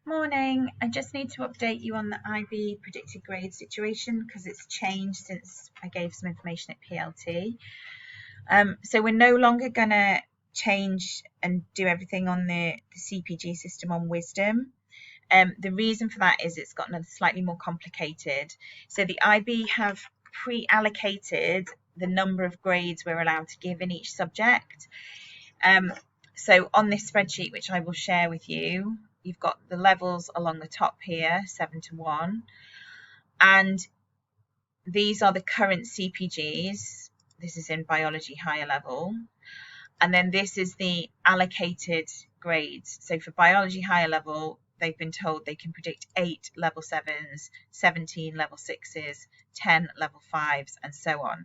Morning. I just need to update you on the IB predicted grade situation because it's changed since I gave some information at PLT. So we're no longer going to change and do everything on the CPG system on Wisdom. The reason for that is it's gotten slightly more complicated. So the IB have pre-allocated the number of grades we're allowed to give in each subject. So on this spreadsheet, which I will share with you, you've got the levels along the top here, 7 to 1. And these are the current CPGs. This is in biology higher level. And then this is the allocated grades. So for biology higher level, they've been told they can predict 8 level 7s, 17 level 6s, 10 level 5s, and so on.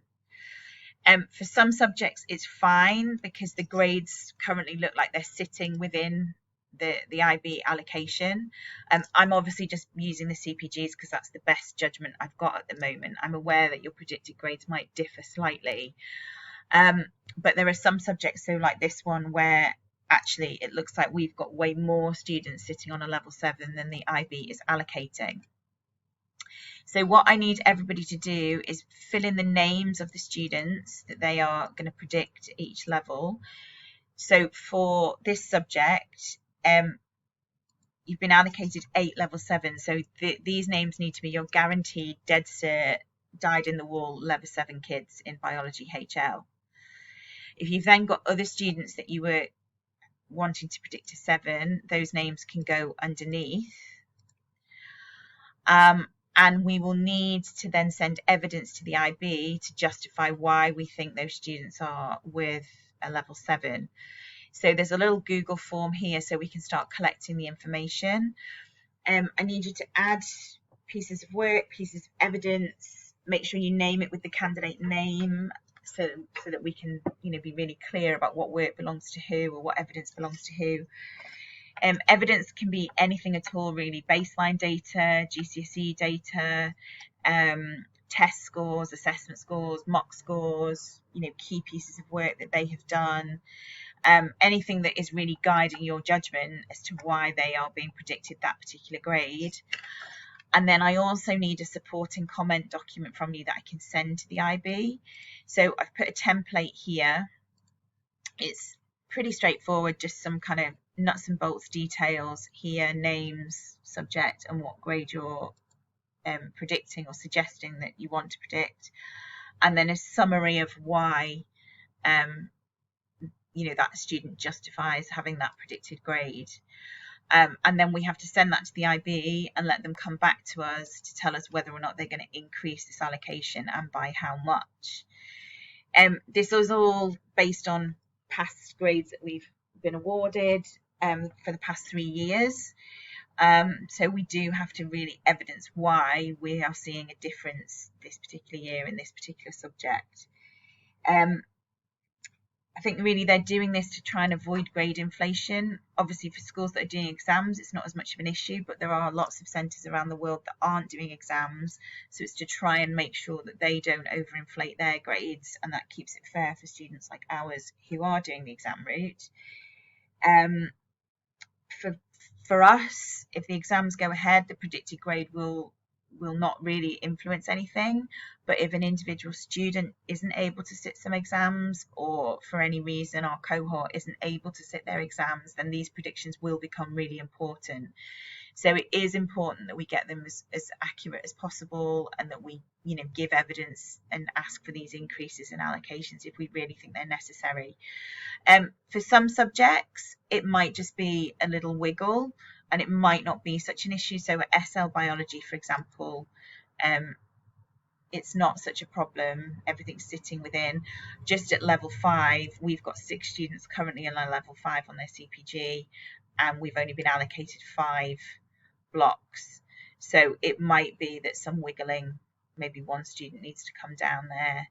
For some subjects, it's fine because the grades currently look like they're sitting within the IB allocation. I'm obviously just using the CPGs because that's the best judgment I've got at the moment. I'm aware that your predicted grades might differ slightly. But there are some subjects, so like this one, where actually it looks like we've got way more students sitting on a level 7 than the IB is allocating. So what I need everybody to do is fill in the names of the students that they are going to predict at each level. So for this subject, you've been allocated 8 level 7. So these names need to be your guaranteed dead cert, dyed in the wool level 7 kids in biology HL. If you've then got other students that you were wanting to predict a 7, those names can go underneath. And we will need to then send evidence to the IB to justify why we think those students are with a level 7. So there's a little Google form here so we can start collecting the information. I need you to add pieces of work, pieces of evidence, make sure you name it with the candidate name so that we can be really clear about what work belongs to who or what evidence belongs to who. Evidence can be anything at all, really. Baseline data, GCSE data, test scores, assessment scores, mock scores, key pieces of work that they have done. Anything that is really guiding your judgment as to why they are being predicted that particular grade. And then I also need a supporting comment document from you that I can send to the IB. So I've put a template here. It's pretty straightforward, just some kind of nuts and bolts details here, names, subject, and what grade you're predicting or suggesting that you want to predict. And then a summary of why that student justifies having that predicted grade. And then we have to send that to the IB and let them come back to us to tell us whether or not they're going to increase this allocation and by how much. This is all based on past grades that we've been awarded for the past 3 years. So we do have to really evidence why we are seeing a difference this particular year in this particular subject. I think really they're doing this to try and avoid grade inflation. Obviously for schools that are doing exams, it's not as much of an issue, but there are lots of centres around the world that aren't doing exams. So it's to try and make sure that they don't overinflate their grades, and that keeps it fair for students like ours who are doing the exam route. For us, if the exams go ahead, the predicted grade will not really influence anything. But if an individual student isn't able to sit some exams, or for any reason our cohort isn't able to sit their exams, then these predictions will become really important. So it is important that we get them as accurate as possible, and that we give evidence and ask for these increases in allocations if we really think they're necessary. For some subjects, it might just be a little wiggle, and it might not be such an issue. So at SL biology, for example, it's not such a problem. Everything's sitting within. Just at level 5, we've got 6 students currently in level 5 on their CPG, and we've only been allocated 5 blocks. So it might be that some wiggling, maybe one student needs to come down there.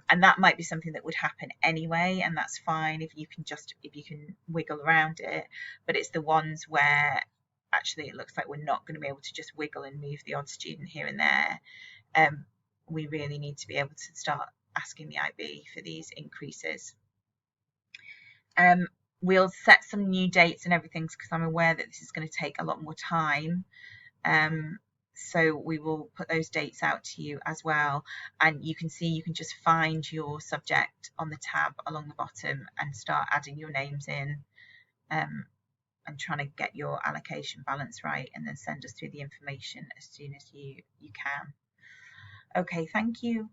And that might be something that would happen anyway, and that's fine if you can wiggle around it. But it's the ones where actually it looks like we're not going to be able to just wiggle and move the odd student here and there. We really need to be able to start asking the IB for these increases. we'll set some new dates and everything because I'm aware that this is going to take a lot more time. So we will put those dates out to you as well, and you can see, you can just find your subject on the tab along the bottom and start adding your names in, and trying to get your allocation balance right, and then send us through the information as soon as you can. Okay, thank you.